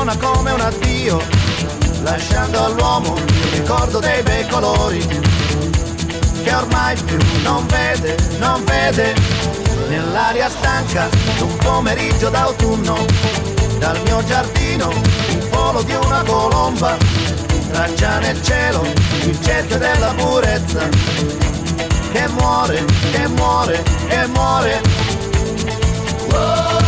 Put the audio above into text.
suona come un addio, lasciando all'uomo il ricordo dei bei colori che ormai più non vede, non vede. Nell'aria stanca d'un pomeriggio d'autunno, dal mio giardino il volo di una colomba traccia nel cielo il cerchio della purezza che muore, che muore, che muore. Oh!